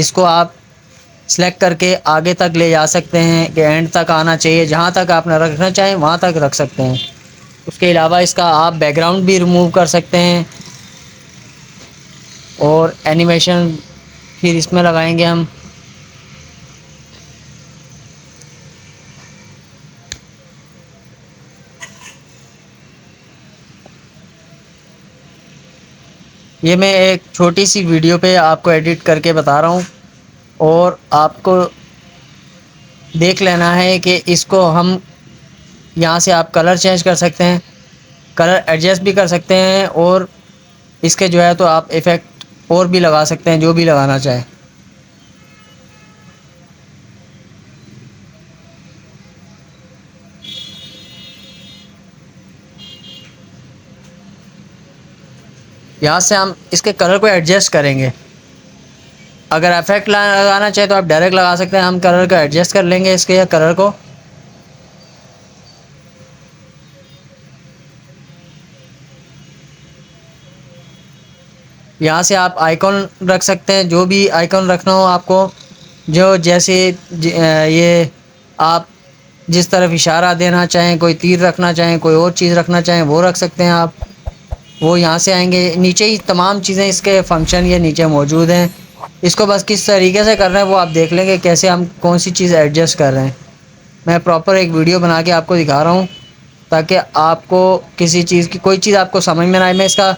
اس کو آپ سلیکٹ کر کے آگے تک لے جا سکتے ہیں کہ اینڈ تک آنا چاہیے، جہاں تک آپ نے رکھنا چاہیں وہاں تک رکھ سکتے ہیں۔ اس کے علاوہ اس کا آپ بیک گراؤنڈ بھی ریموو کر سکتے ہیں، اور اینیمیشن پھر اس میں لگائیں گے ہم۔ یہ میں ایک چھوٹی سی ویڈیو پہ آپ کو ایڈٹ کر کے بتا رہا ہوں، اور آپ کو دیکھ لینا ہے کہ اس کو ہم یہاں سے آپ کلر چینج کر سکتے ہیں، کلر ایڈجسٹ بھی کر سکتے ہیں، اور اس کے جو ہے تو آپ ایفیکٹ اور بھی لگا سکتے ہیں جو بھی لگانا چاہیں۔ یہاں سے ہم اس کے کلر کو ایڈجسٹ کریں گے۔ اگر ایفیکٹ لگانا چاہیں تو آپ ڈائریکٹ لگا سکتے ہیں، ہم کلر کو ایڈجسٹ کر لیں گے اس کے کلر کو۔ یہاں سے آپ آئیکن رکھ سکتے ہیں، جو بھی آئیکن رکھنا ہو آپ کو، جو جیسے یہ آپ جس طرف اشارہ دینا چاہیں، کوئی تیر رکھنا چاہیں، کوئی اور چیز رکھنا چاہیں وہ رکھ سکتے ہیں آپ۔ وہ یہاں سے آئیں گے، نیچے ہی تمام چیزیں اس کے فنکشن یہ نیچے موجود ہیں۔ اس کو بس کس طریقے سے کر رہے ہیں وہ آپ دیکھ لیں گے، کیسے ہم کون سی چیز ایڈجسٹ کر رہے ہیں۔ میں پراپر ایک ویڈیو بنا کے آپ کو دکھا رہا ہوں تاکہ آپ کو کسی چیز کی کوئی چیز آپ کو سمجھ میں نہ آئے۔ میں اس کا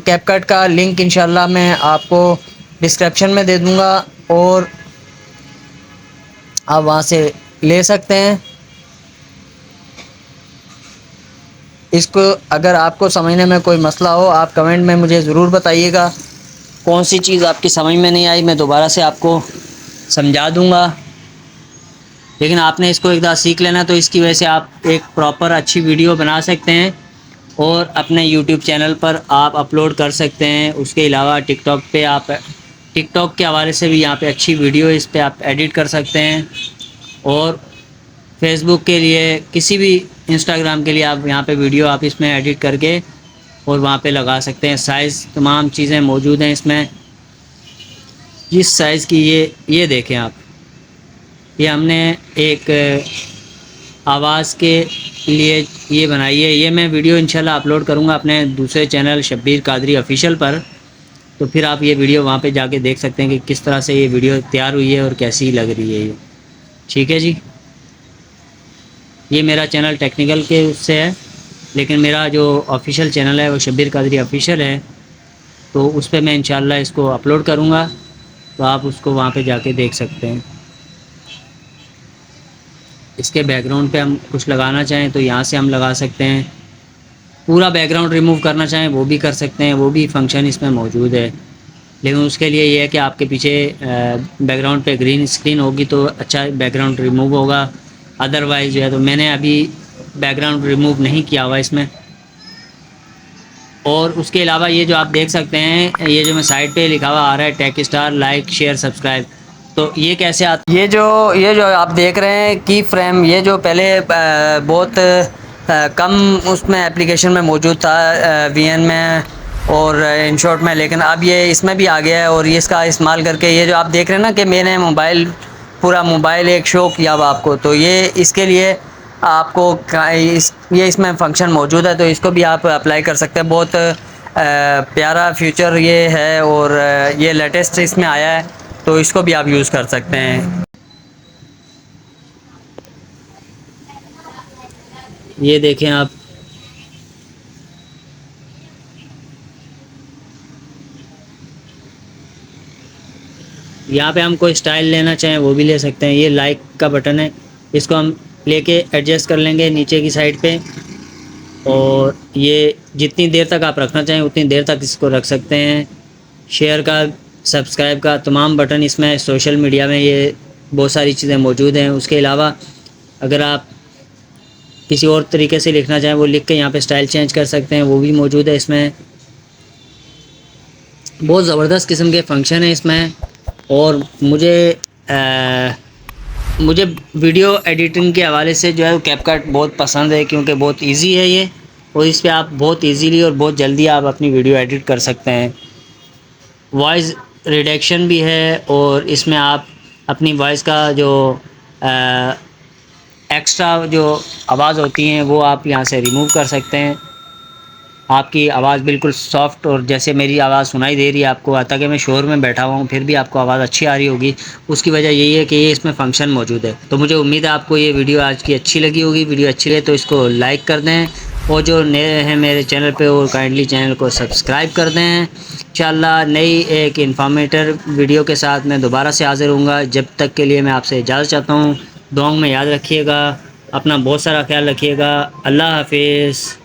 کیپ کٹ کا لنک انشاءاللہ میں آپ کو ڈسکرپشن میں دے دوں گا، اور آپ وہاں سے لے سکتے ہیں۔ اس کو اگر آپ کو سمجھنے میں کوئی مسئلہ ہو آپ کمنٹ میں مجھے ضرور بتائیے گا، کون سی چیز آپ کی سمجھ میں نہیں آئی میں دوبارہ سے آپ کو سمجھا دوں گا۔ لیکن آپ نے اس کو ایک دفعہ سیکھ لینا تو اس کی وجہ سے آپ ایک پراپر اچھی ویڈیو بنا سکتے ہیں، اور اپنے یوٹیوب چینل پر آپ اپلوڈ کر سکتے ہیں۔ اس کے علاوہ ٹک ٹاک پہ آپ ٹک ٹاک کے حوالے سے بھی یہاں پہ اچھی ویڈیو اس پہ آپ ایڈٹ کر سکتے ہیں، اور فیس بک کے لیے کسی بھی انسٹاگرام کے لیے آپ یہاں پہ ویڈیو آپ اس میں ایڈٹ کر کے اور وہاں پہ لگا سکتے ہیں۔ سائز تمام چیزیں موجود ہیں اس میں، جس سائز کی یہ دیکھیں آپ، یہ ہم نے ایک آواز کے لیے یہ بنائی ہے۔ یہ میں ویڈیو انشاءاللہ اپلوڈ کروں گا اپنے دوسرے چینل شبیر قادری آفیشیل پر، تو پھر آپ یہ ویڈیو وہاں پہ جا کے دیکھ سکتے ہیں کہ کس طرح سے یہ ویڈیو تیار ہوئی ہے اور کیسی لگ رہی ہے یہ۔ ٹھیک ہے جی، یہ میرا چینل ٹیکنیکل کے اس سے ہے، لیکن میرا جو آفیشیل چینل ہے وہ شبیر قادری آفیشیل ہے، تو اس پہ میں انشاءاللہ اس کو اپلوڈ کروں گا، تو آپ اس کو وہاں پہ جا کے دیکھ سکتے ہیں۔ اس کے بیک گراؤنڈ پہ ہم کچھ لگانا چاہیں تو یہاں سے ہم لگا سکتے ہیں، پورا بیک گراؤنڈ ریموو کرنا چاہیں وہ بھی کر سکتے ہیں، وہ بھی فنکشن اس میں موجود ہے۔ لیکن اس کے لیے یہ ہے کہ آپ کے پیچھے بیک گراؤنڈ پہ گرین اسکرین ہوگی تو اچھا بیک گراؤنڈ ریموو ہوگا، ادروائز جو ہے تو میں نے ابھی بیک گراؤنڈ ریموو نہیں کیا ہوا اس میں۔ اور اس کے علاوہ یہ جو آپ دیکھ سکتے ہیں، یہ جو میں سائڈ پہ لکھا ہوا آ رہا ہے ٹیک اسٹار، لائک شیئر سبسکرائب، تو یہ کیسے آتا ہے؟ یہ جو آپ دیکھ رہے ہیں کی فریم، یہ جو پہلے بہت کم اس میں اپلیکیشن میں موجود تھا، وی این میں اور ان شارٹ میں، لیکن اب یہ اس میں بھی آ گیا ہے، اور یہ اس کا استعمال کر کے یہ جو آپ دیکھ رہے ہیں نا کہ میں نے پورا موبائل ایک شو کیا ہوا آپ کو، تو یہ اس کے لیے آپ کو یہ اس میں فنکشن موجود ہے، تو اس کو بھی آپ اپلائی کر سکتے ہیں۔ بہت پیارا فیچر یہ ہے، اور یہ لیٹسٹ اس میں آیا ہے، تو اس کو بھی آپ یوز کر سکتے ہیں۔ یہ دیکھیں آپ، یہاں پہ ہم کوئی سٹائل لینا چاہیں وہ بھی لے سکتے ہیں۔ یہ لائک کا بٹن ہے، اس کو ہم لے کے ایڈجسٹ کر لیں گے نیچے کی سائڈ پہ، اور یہ جتنی دیر تک آپ رکھنا چاہیں اتنی دیر تک اس کو رکھ سکتے ہیں۔ شیئر کا، سبسکرائب کا، تمام بٹن اس میں سوشل میڈیا میں یہ بہت ساری چیزیں موجود ہیں۔ اس کے علاوہ اگر آپ کسی اور طریقے سے لکھنا چاہیں وہ لکھ کے یہاں پہ سٹائل چینج کر سکتے ہیں، وہ بھی موجود ہے اس میں۔ بہت زبردست قسم کے فنکشن ہیں اس میں، اور مجھے ویڈیو ایڈیٹنگ کے حوالے سے جو ہے کیپ کٹ بہت پسند ہے، کیونکہ بہت ایزی ہے یہ، اور اس پہ آپ بہت ایزیلی اور بہت جلدی آپ اپنی ویڈیو ایڈٹ کر سکتے ہیں۔ وائس ریڈکشن بھی ہے، اور اس میں آپ اپنی وائس کا جو ایکسٹرا جو آواز ہوتی ہیں وہ آپ یہاں سے ریموو کر سکتے ہیں۔ آپ کی آواز بالکل سافٹ، اور جیسے میری آواز سنائی دے رہی ہے آپ کو، تاکہ میں شور میں بیٹھا ہوا ہوں پھر بھی آپ کو آواز اچھی آ رہی ہوگی، اس کی وجہ یہی ہے کہ یہ اس میں فنکشن موجود ہے۔ تو مجھے امید ہے آپ کو یہ ویڈیو آج کی اچھی لگی ہوگی۔ ویڈیو اچھی لگے تو اس کو لائک کر دیں، اور جو نئے ہیں میرے چینل پہ وہ کائنڈلی چینل کو سبسکرائب کر دیں۔ انشاءاللہ نئی ایک انفارمیٹر ویڈیو کے ساتھ میں دوبارہ سے حاضر ہوں گا۔ جب تک کے لیے میں آپ سے اجازت چاہتا ہوں۔ دعاؤں میں یاد رکھیے گا، اپنا بہت سارا خیال رکھیے گا۔ اللہ حافظ۔